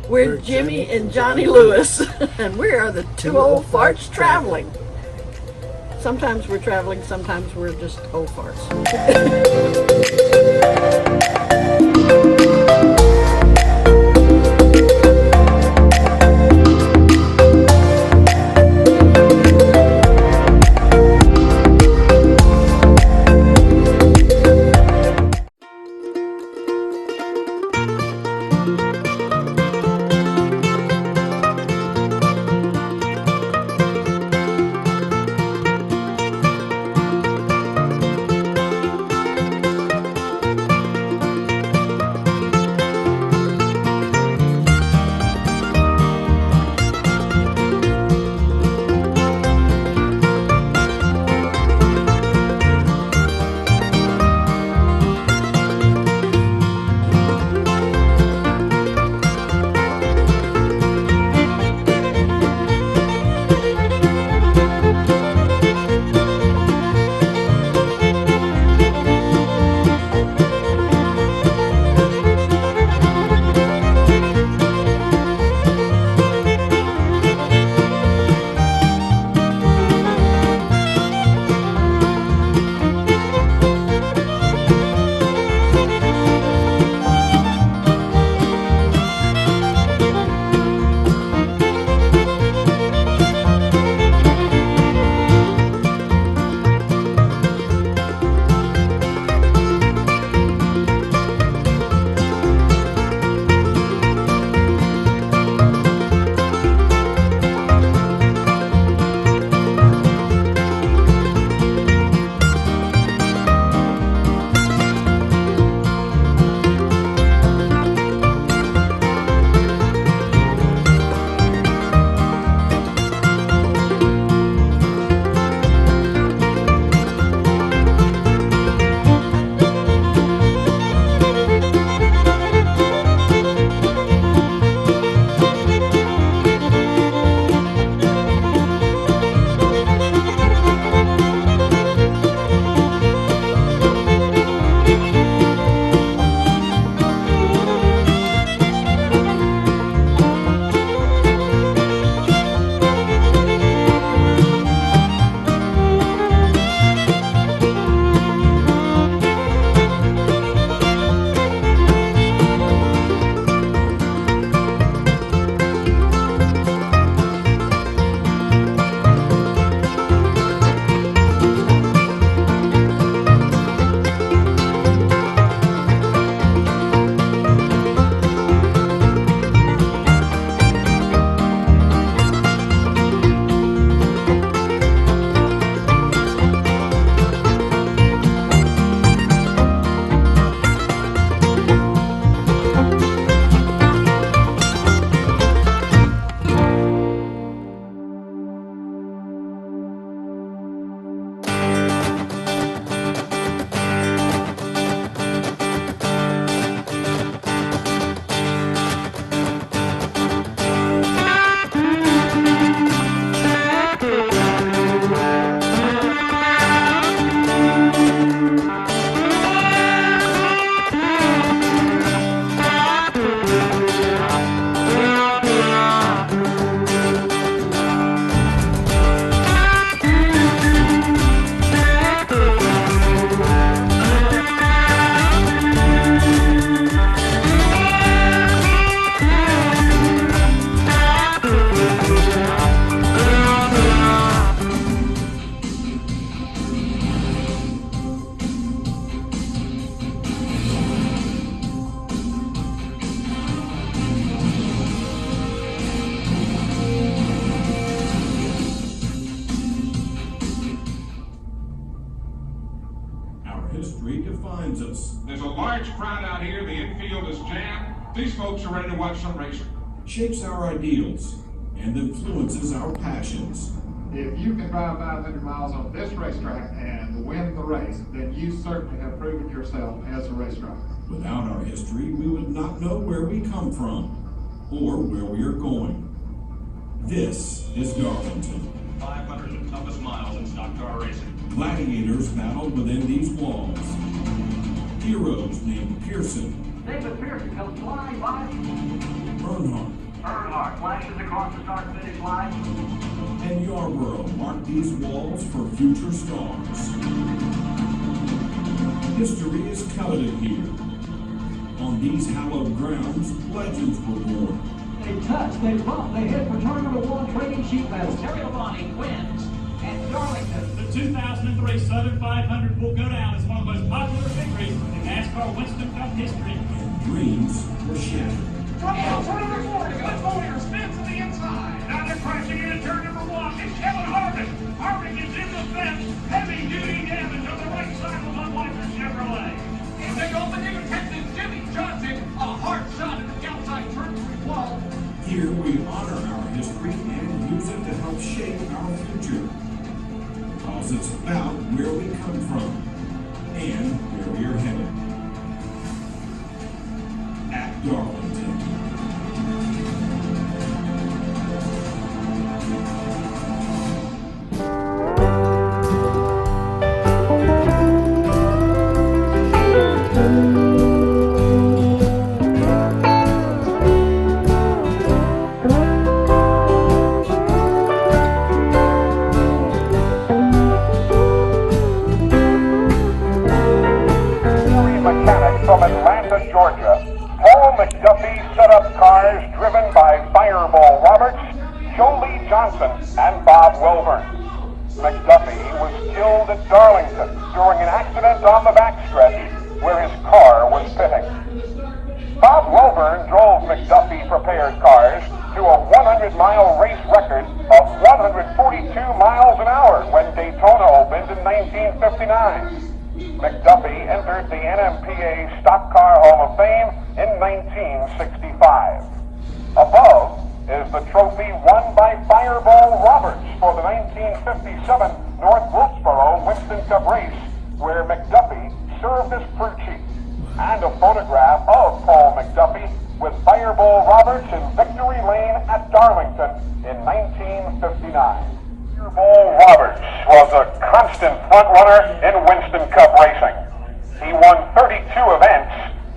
We're Jimmy and Johnny Lewis, and we are the two old farts traveling. Sometimes we're traveling, sometimes we're just old farts. History defines us. There's a large crowd out here. The infield is jammed. These folks are ready to watch some racing. Shapes our ideals and influences our passions. If you can drive 500 miles on this racetrack and win the race, then you certainly have proven yourself as a race driver. Without our history, we would not know where we come from or where we are going. This is Darlington. 500 of the toughest miles in stock car racing. Gladiators battled within these walls. Heroes named Pearson. David Pearson comes flying by. Earnhardt flashes across the start-finish line. And Yarborough mark these walls for future stars. History is coveted here. On these hallowed grounds, legends were born. They touch, they bump, they hit for turn number one training sheet metal. Terry Labonte wins at Darlington. The 2003 Southern 500 will go down as one of the most popular victories in NASCAR Winston Cup history. And dreams were shattered. From turn number 4 to good Boyer spins to the inside. Now they're crashing into turn number 1. It's Kevin Harvick. Harvick is in the fence. Heavy duty damage on the right side of Budweiser Chevrolet. And they open the captain Jimmy Johnson. A hard shot at the outside turn 3 wall. Here we honor our history and use it to help shape our future. Because it's about where we come from and where we are headed. At Darlington. Mechanic from Atlanta, Georgia. Paul McDuffie set up cars driven by Fireball Roberts, Joe Lee Johnson, and Bob Wilburn. McDuffie was killed at Darlington during an accident on the backstretch where his car was pitting. Bob Wilburn drove McDuffie-prepared cars to a 100-mile race record of 142 miles an hour when Daytona opened in 1959. McDuffie entered the NMPA Stock Car Hall of Fame in 1965. Above is the trophy won by Fireball Roberts for the 1957 North Wilkesboro Winston Cup race, where McDuffie served as crew chief, and a photograph of Paul McDuffie with Fireball Roberts in Victory Lane at Darlington in 1959. Fireball Roberts was a constant front-runner in Winston Cup racing. He won 32 events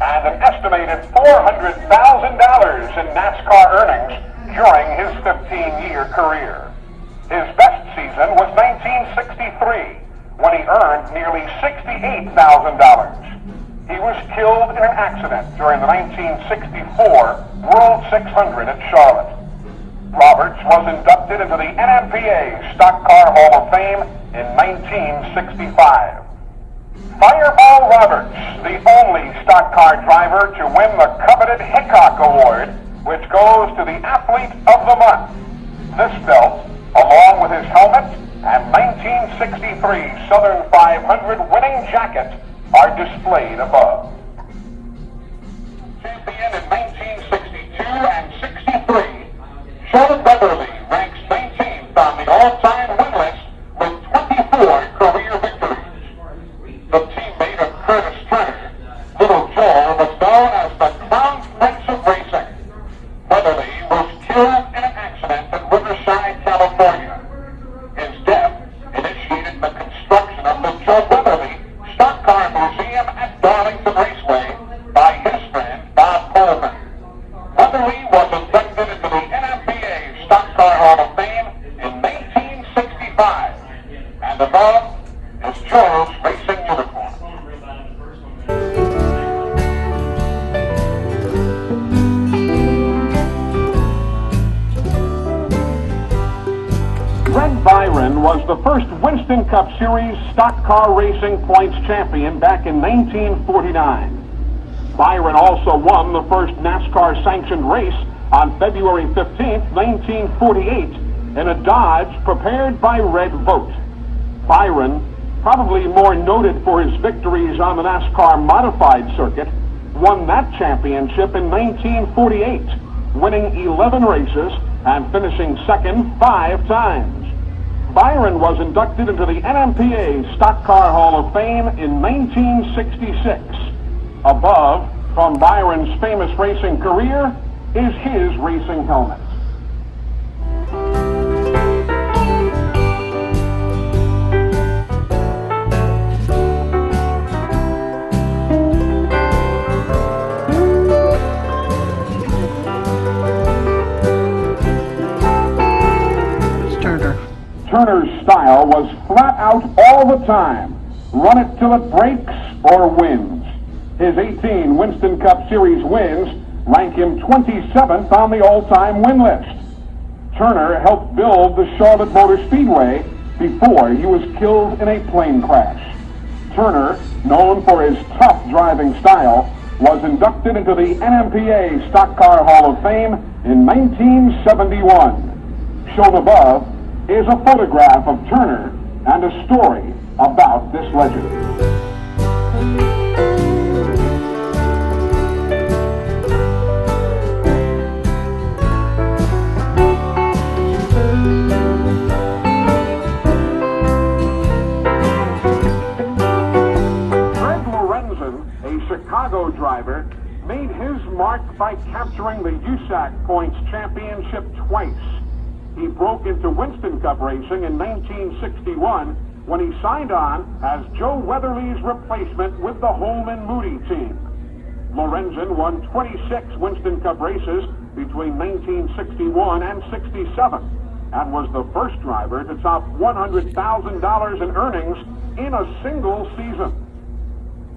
and an estimated $400,000 in NASCAR earnings during his 15-year career. His best season was 1963, when he earned nearly $68,000. He was killed in an accident during the 1964 World 600 at Charlotte. Roberts was inducted into the NMPA Stock Car Hall of Fame in 1965. Fireball Roberts, the only stock car driver to win the coveted Hickok Award, which goes to the Athlete of the Month. This belt, along with his helmet and 1963 Southern 500 winning jacket, are displayed above. Champion in 1962 and 63. Sheldon Beverly ranks 19th on the all-time win list with 24 career victories. The teammate of Curtis Turner, Little Joel, was known as the Crown Prince of Racing. Beverly was killed in an accident in Riverside, California. His death initiated the construction of the Joe Beverly Stock Car Museum at Darlington Raceway by his friend Bob Coleman. Beverly was inducted into the NMPA Stock Car Hall of Fame in 1965, and above is Joe's racing uniform. Red Byron was the first Winston Cup Series stock car racing points champion back in 1949. Byron also won the first NASCAR-sanctioned race on February 15, 1948, in a Dodge prepared by Red Vote. Byron, probably more noted for his victories on the NASCAR modified circuit, won that championship in 1948, winning 11 races and finishing second 5 times. Byron was inducted into the NMPA Stock Car Hall of Fame in 1966. Above, from Byron's famous racing career, is his racing helmet. out all the time. Run it till it breaks or wins. His 18 Winston Cup Series wins rank him 27th on the all-time win list. Turner helped build the Charlotte Motor Speedway before he was killed in a plane crash. Turner, known for his tough driving style, was inducted into the NMPA Stock Car Hall of Fame in 1971. Shown above is a photograph of Turner and a story about this legend. Chicago driver made his mark by capturing the USAC Points Championship twice. He broke into Winston Cup racing in 1961 when he signed on as Joe Weatherly's replacement with the Holman Moody team. Lorenzen won 26 Winston Cup races between 1961 and 67 and was the first driver to top $100,000 in earnings in a single season.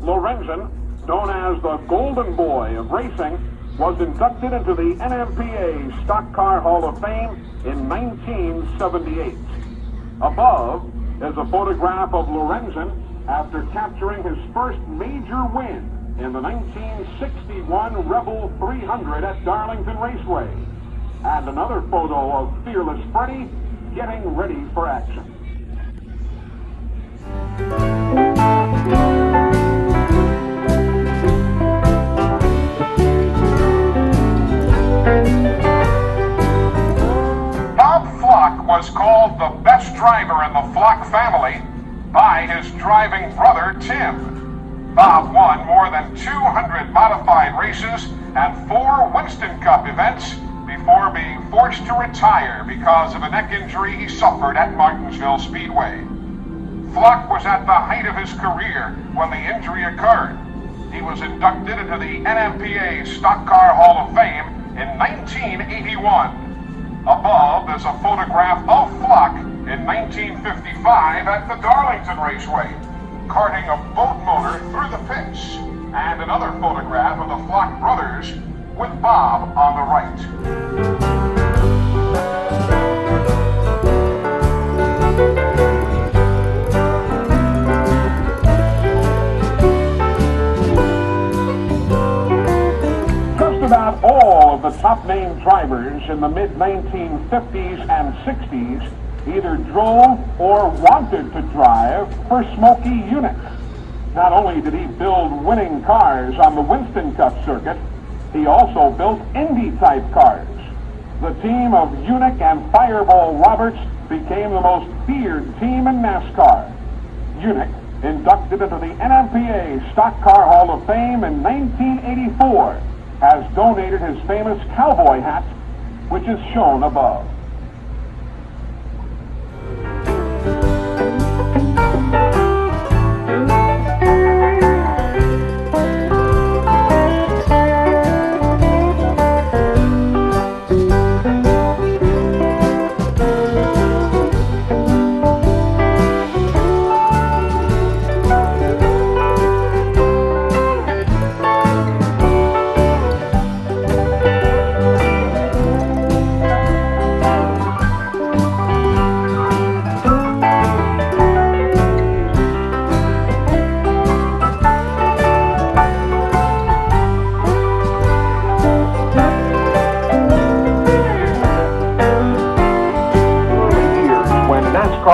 Lorenzen, known as the Golden Boy of racing, was inducted into the NMPA Stock Car Hall of Fame in 1978. Above is a photograph of Lorenzen after capturing his first major win in the 1961 Rebel 300 at Darlington Raceway, and another photo of Fearless Freddie getting ready for action. Was called the best driver in the Flock family by his driving brother Tim. Bob won more than 200 modified races and 4 Winston Cup events before being forced to retire because of a neck injury he suffered at Martinsville Speedway. Flock was at the height of his career when the injury occurred. He was inducted into the NMPA Stock Car Hall of Fame in 1981. Above is a photograph of Flock in 1955 at the Darlington Raceway, carting a boat motor through the pits, and another photograph of the Flock brothers with Bob on the right. About all of the top-name drivers in the mid-1950s and 60s either drove or wanted to drive for Smokey Yunick. Not only did he build winning cars on the Winston Cup circuit, he also built Indy-type cars. The team of Yunick and Fireball Roberts became the most feared team in NASCAR. Yunick, inducted into the NMPA Stock Car Hall of Fame in 1984, has donated his famous cowboy hat, which is shown above.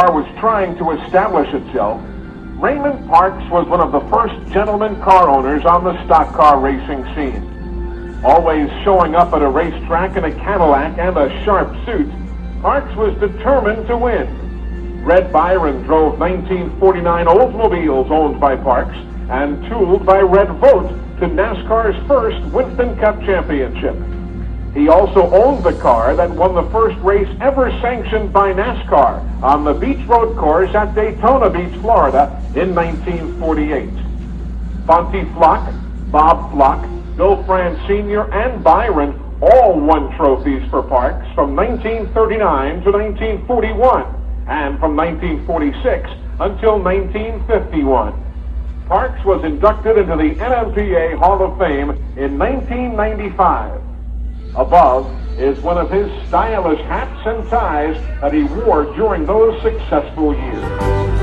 Was trying to establish itself, Raymond Parks was one of the first gentleman car owners on the stock car racing scene. Always showing up at a racetrack in a Cadillac and a sharp suit, Parks was determined to win. Red Byron drove 1949 Oldsmobiles owned by Parks and tooled by Red Vogt to NASCAR's first Winston Cup championship. He also owned the car that won the first race ever sanctioned by NASCAR on the Beach Road course at Daytona Beach, Florida in 1948. Fonty Flock, Bob Flock, Bill France Sr., and Byron all won trophies for Parks from 1939 to 1941 and from 1946 until 1951. Parks was inducted into the NMPA Hall of Fame in 1995. Above is one of his stylish hats and ties that he wore during those successful years.